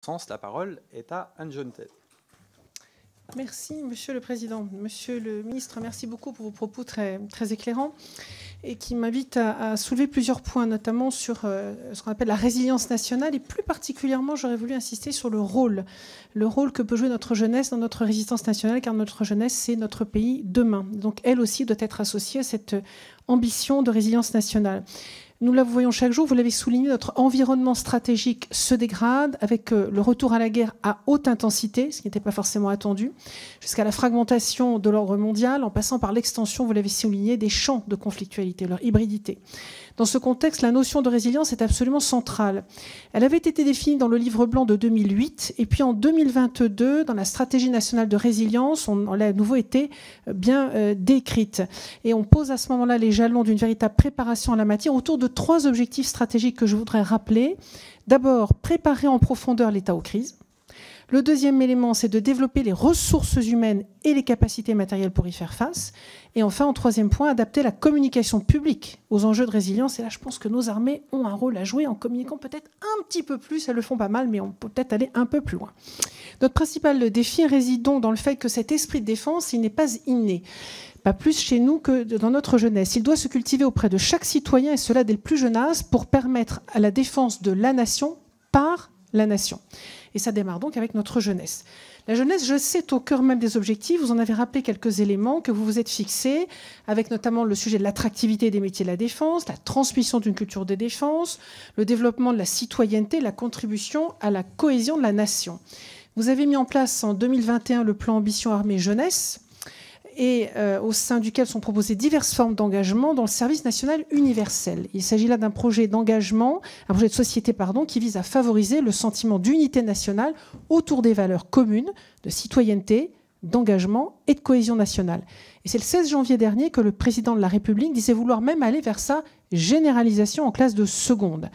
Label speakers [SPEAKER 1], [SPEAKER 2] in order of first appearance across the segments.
[SPEAKER 1] sens, la parole est à Anne Genetet.
[SPEAKER 2] Merci, Monsieur le Président. Monsieur le Ministre, merci beaucoup pour vos propos très éclairants et qui m'invitent à soulever plusieurs points, notamment sur ce qu'on appelle la résilience nationale et plus particulièrement, j'aurais voulu insister sur le rôle que peut jouer notre jeunesse dans notre résistance nationale, car notre jeunesse, c'est notre pays demain. Donc elle aussi doit être associée à cette ambition de résilience nationale. Nous la voyons chaque jour, vous l'avez souligné, notre environnement stratégique se dégrade avec le retour à la guerre à haute intensité, ce qui n'était pas forcément attendu, jusqu'à la fragmentation de l'ordre mondial, en passant par l'extension, vous l'avez souligné, des champs de conflictualité, leur hybridité. Dans ce contexte, la notion de résilience est absolument centrale. Elle avait été définie dans le livre blanc de 2008, et puis en 2022, dans la stratégie nationale de résilience, elle a à nouveau été bien décrite. Et on pose à ce moment-là les jalons d'une véritable préparation à la matière autour de 3 objectifs stratégiques que je voudrais rappeler. D'abord, préparer en profondeur l'État aux crises. Le deuxième élément, c'est de développer les ressources humaines et les capacités matérielles pour y faire face. Et enfin, en troisième point, adapter la communication publique aux enjeux de résilience. Et là, je pense que nos armées ont un rôle à jouer en communiquant peut-être un petit peu plus. Elles le font pas mal, mais on peut peut-être aller un peu plus loin. Notre principal défi réside donc dans le fait que cet esprit de défense, il n'est pas inné. Pas plus chez nous que dans notre jeunesse. Il doit se cultiver auprès de chaque citoyen, et cela dès le plus jeune âge, pour permettre à la défense de la nation par la nation. Et ça démarre donc avec notre jeunesse. La jeunesse, je sais, est au cœur même des objectifs. Vous en avez rappelé quelques éléments que vous vous êtes fixés, avec notamment le sujet de l'attractivité des métiers de la défense, la transmission d'une culture de défense, le développement de la citoyenneté, la contribution à la cohésion de la nation. Vous avez mis en place en 2021 le plan Ambition Armée Jeunesse, et au sein duquel sont proposées diverses formes d'engagement dans le service national universel. Il s'agit là d'un projet d'engagement, un projet de société, qui vise à favoriser le sentiment d'unité nationale autour des valeurs communes, de citoyenneté, d'engagement et de cohésion nationale. Et c'est le 16 janvier dernier que le président de la République disait vouloir même aller vers sa généralisation en classe de seconde.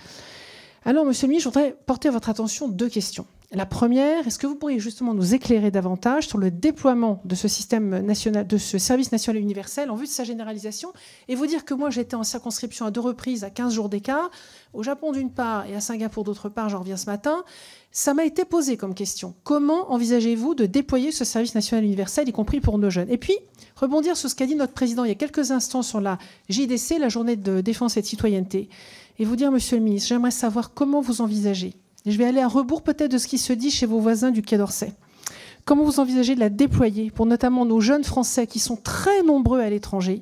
[SPEAKER 2] Alors, Monsieur le ministre, je voudrais porter à votre attention 2 questions. La première, est-ce que vous pourriez justement nous éclairer davantage sur le déploiement de ce système national, de ce service national universel en vue de sa généralisation, et vous dire que moi j'étais en circonscription à 2 reprises à 15 jours d'écart, au Japon d'une part et à Singapour d'autre part, j'en reviens ce matin. Ça m'a été posé comme question. Comment envisagez-vous de déployer ce service national universel, y compris pour nos jeunes? Et puis, rebondir sur ce qu'a dit notre président il y a quelques instants sur la JDC, la journée de défense et de citoyenneté, et vous dire, Monsieur le ministre, j'aimerais savoir comment vous envisagez. Je vais aller à rebours peut-être de ce qui se dit chez vos voisins du Quai d'Orsay. Comment vous envisagez de la déployer pour notamment nos jeunes Français qui sont très nombreux à l'étranger,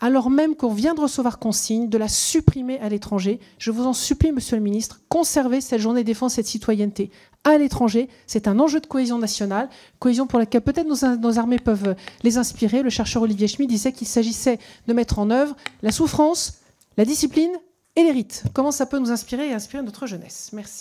[SPEAKER 2] alors même qu'on vient de recevoir consigne de la supprimer à l'étranger? Je vous en supplie, Monsieur le ministre, conservez cette journée de défense et de citoyenneté à l'étranger. C'est un enjeu de cohésion nationale, cohésion pour laquelle peut-être nos armées peuvent les inspirer. Le chercheur Olivier Schmitt disait qu'il s'agissait de mettre en œuvre la souffrance, la discipline et les rites. Comment ça peut nous inspirer et inspirer notre jeunesse? Merci.